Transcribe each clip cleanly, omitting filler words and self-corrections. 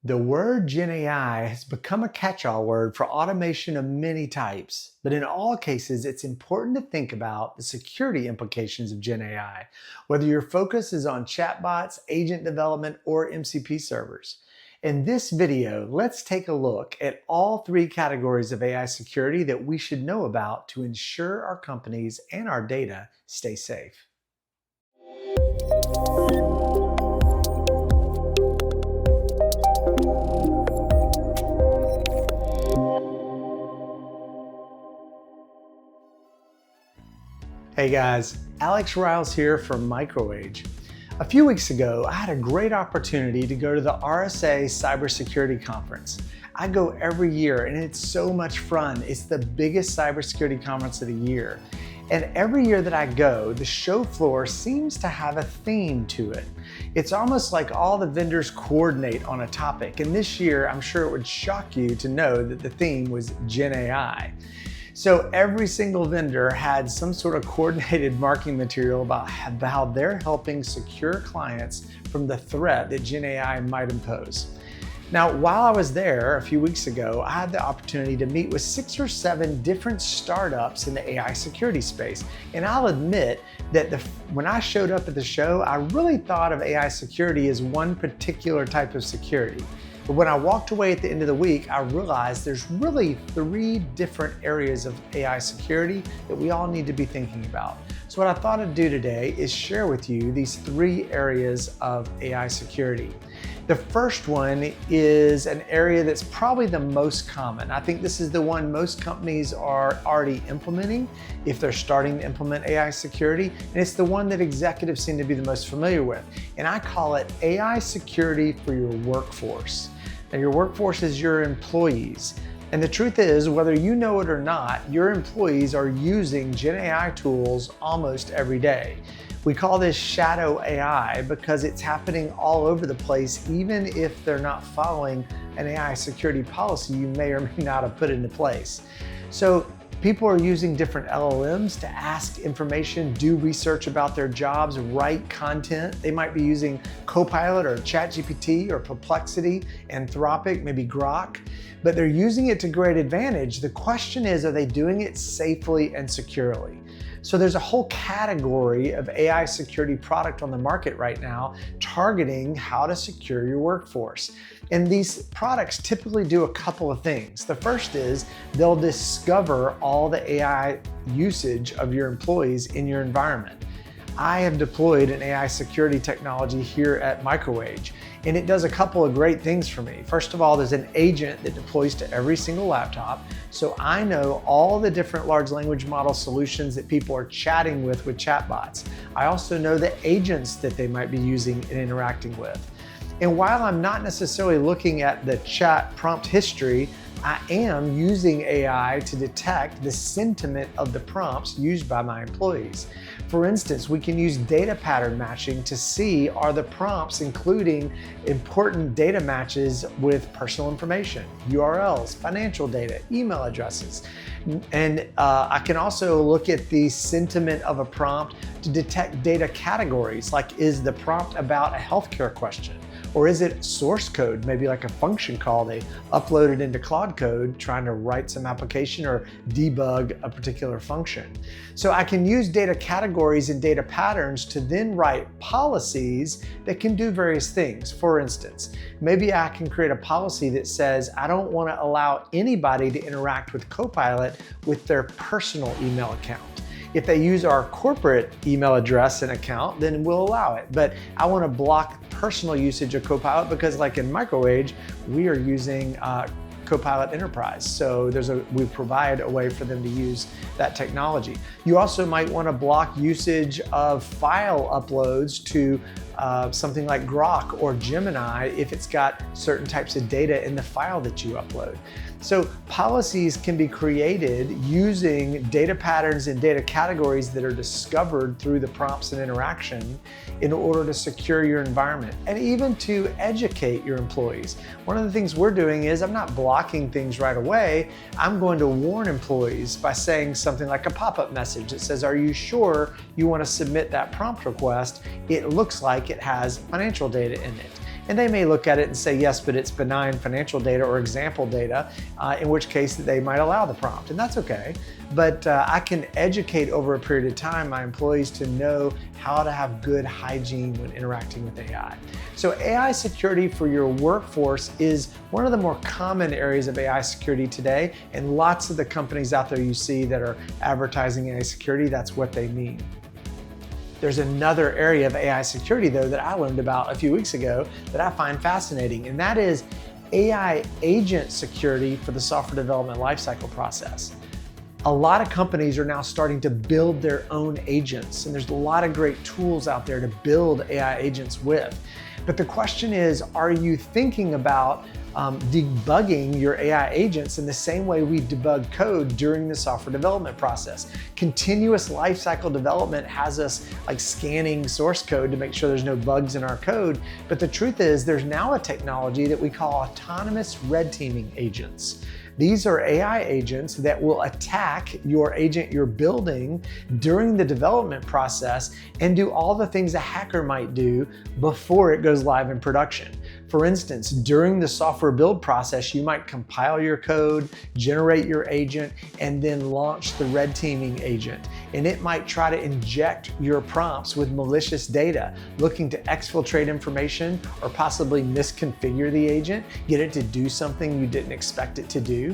The word GenAI has become a catch-all word for automation of many types, but in all cases, it's important to think about the security implications of GenAI, whether your focus is on chatbots, agent development, or MCP servers. In this video, let's take a look at all three categories of AI security that we should know about to ensure our companies and our data stay safe. Hey guys, Alex Riles here from MicroAge. A few weeks ago, I had a great opportunity to go to the RSA Cybersecurity Conference. I go every year and it's so much fun. It's the biggest cybersecurity conference of the year. And every year that I go, the show floor seems to have a theme to it. It's almost like all the vendors coordinate on a topic. And this year, I'm sure it would shock you to know that the theme was GenAI. So every single vendor had some sort of coordinated marketing material about how they're helping secure clients from the threat that GenAI might impose. Now, while I was there a few weeks ago, I had the opportunity to meet with 6 or 7 different startups in the AI security space. And I'll admit that when I showed up at the show, I really thought of AI security as one particular type of security. But when I walked away at the end of the week, I realized there's really 3 different areas of AI security that we all need to be thinking about. So what I thought I'd do today is share with you these 3 areas of AI security. The first one is an area that's probably the most common. I think this is the one most companies are already implementing if they're starting to implement AI security, and it's the one that executives seem to be the most familiar with. And I call it AI security for your workforce. And your workforce is your employees. And the truth is, whether you know it or not, your employees are using GenAI tools almost every day. We call this shadow AI because it's happening all over the place, even if they're not following an AI security policy you may or may not have put into place. So people are using different LLMs to ask information, do research about their jobs, write content. They might be using Copilot or ChatGPT or Perplexity, Anthropic, maybe Grok, but they're using it to great advantage. The question is, are they doing it safely and securely? So there's a whole category of AI security product on the market right now targeting how to secure your workforce. And these products typically do a couple of things. The first is they'll discover all the AI usage of your employees in your environment. I have deployed an AI security technology here at MicroAge, and it does a couple of great things for me. First of all, there's an agent that deploys to every single laptop, so I know all the different large language model solutions that people are chatting with chatbots. I also know the agents that they might be using and interacting with. And while I'm not necessarily looking at the chat prompt history, I am using AI to detect the sentiment of the prompts used by my employees. For instance, we can use data pattern matching to see, are the prompts including important data matches with personal information, URLs, financial data, email addresses. And I can also look at the sentiment of a prompt to detect data categories, like is the prompt about a healthcare question? Or is it source code, maybe like a function call they uploaded into Claude Code trying to write some application or debug a particular function? So I can use data categories and data patterns to then write policies that can do various things. For instance, maybe I can create a policy that says I don't want to allow anybody to interact with Copilot with their personal email account. If they use our corporate email address and account, then we'll allow it. But I want to block personal usage of Copilot because, like in MicroAge, we are using Copilot Enterprise. So we provide a way for them to use that technology. You also might want to block usage of file uploads to something like Grok or Gemini if it's got certain types of data in the file that you upload. So policies can be created using data patterns and data categories that are discovered through the prompts and interaction in order to secure your environment and even to educate your employees. One of the things we're doing is I'm not blocking things right away. I'm going to warn employees by saying something like a pop-up message that says, are you sure you want to submit that prompt request? It looks like it has financial data in it. And they may look at it and say, yes, but it's benign financial data or example data, in which case they might allow the prompt, and that's okay. But I can educate over a period of time my employees to know how to have good hygiene when interacting with AI. So AI security for your workforce is one of the more common areas of AI security today, and lots of the companies out there you see that are advertising AI security, that's what they mean. There's another area of AI security though that I learned about a few weeks ago that I find fascinating, and that is AI agent security for the software development lifecycle process. A lot of companies are now starting to build their own agents, and there's a lot of great tools out there to build AI agents with. But the question is, are you thinking about debugging your AI agents in the same way we debug code during the software development process? Continuous lifecycle development has us like scanning source code to make sure there's no bugs in our code. But the truth is, there's now a technology that we call autonomous red teaming agents. These are AI agents that will attack your agent you're building during the development process and do all the things a hacker might do before it goes live in production. For instance, during the software build process, you might compile your code, generate your agent, and then launch the red teaming agent. And it might try to inject your prompts with malicious data, looking to exfiltrate information or possibly misconfigure the agent, get it to do something you didn't expect it to do.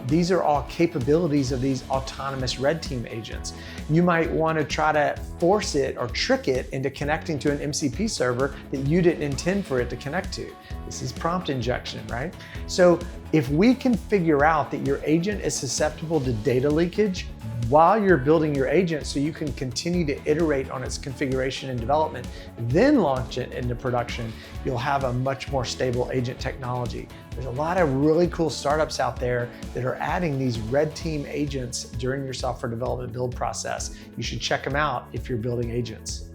These are all capabilities of these autonomous red team agents. You might want to try to force it or trick it into connecting to an MCP server that you didn't intend for it to connect to. This is prompt injection, right? So if we can figure out that your agent is susceptible to data leakage while you're building your agent so you can continue to iterate on its configuration and development, then launch it into production, you'll have a much more stable agent technology. There's a lot of really cool startups out there that are adding these red team agents during your software development build process. You should check them out if you're building agents.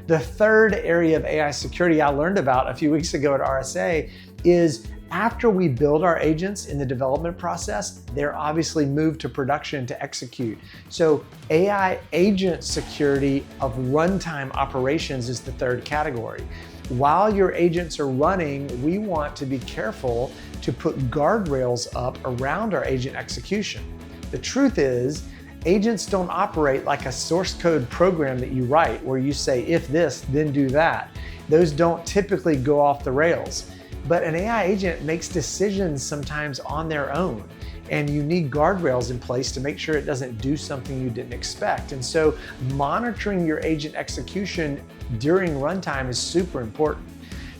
The third area of AI security I learned about a few weeks ago at RSA is after we build our agents in the development process, they're obviously moved to production to execute. So AI agent security of runtime operations is the third category. While your agents are running, we want to be careful to put guardrails up around our agent execution. The truth is, agents don't operate like a source code program that you write where you say, if this, then do that. Those don't typically go off the rails. But an AI agent makes decisions sometimes on their own, and you need guardrails in place to make sure it doesn't do something you didn't expect. And so monitoring your agent execution during runtime is super important.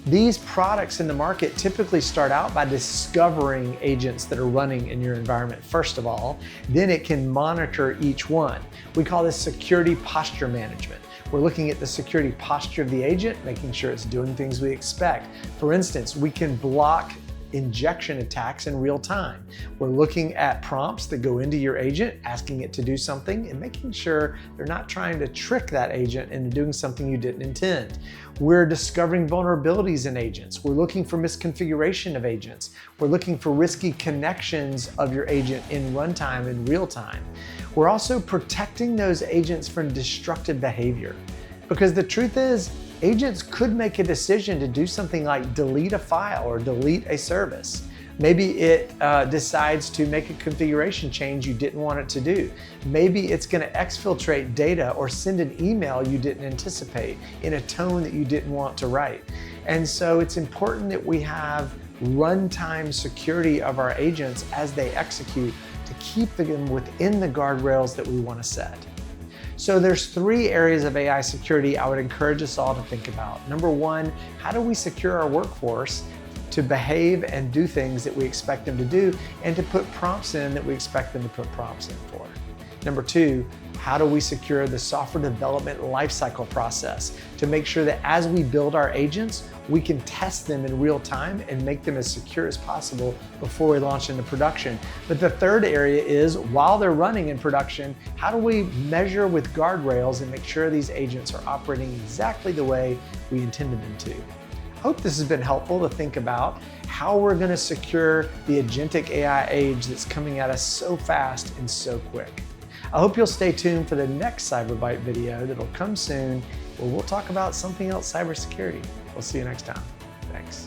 These products in the market typically start out by discovering agents that are running in your environment first of all, then it can monitor each one. We call this security posture management. We're looking at the security posture of the agent, making sure it's doing things we expect. For instance, we can block injection attacks in real time. We're looking at prompts that go into your agent, asking it to do something and making sure they're not trying to trick that agent into doing something you didn't intend. We're discovering vulnerabilities in agents. We're looking for misconfiguration of agents. We're looking for risky connections of your agent in runtime in real time. We're also protecting those agents from destructive behavior. Because the truth is, agents could make a decision to do something like delete a file or delete a service. Maybe it decides to make a configuration change you didn't want it to do. Maybe it's going to exfiltrate data or send an email you didn't anticipate in a tone that you didn't want to write. And so it's important that we have runtime security of our agents as they execute to keep them within the guardrails that we want to set. So there's three areas of AI security I would encourage us all to think about. Number one, how do we secure our workforce to behave and do things that we expect them to do and to put prompts in that we expect them to put prompts in for? Number two, how do we secure the software development lifecycle process to make sure that as we build our agents, we can test them in real time and make them as secure as possible before we launch into production. But the third area is, while they're running in production, how do we measure with guardrails and make sure these agents are operating exactly the way we intended them to? I hope this has been helpful to think about how we're going to secure the agentic AI age that's coming at us so fast and so quick. I hope you'll stay tuned for the next CyberBite video that'll come soon, where we'll talk about something else cybersecurity. We'll see you next time. Thanks.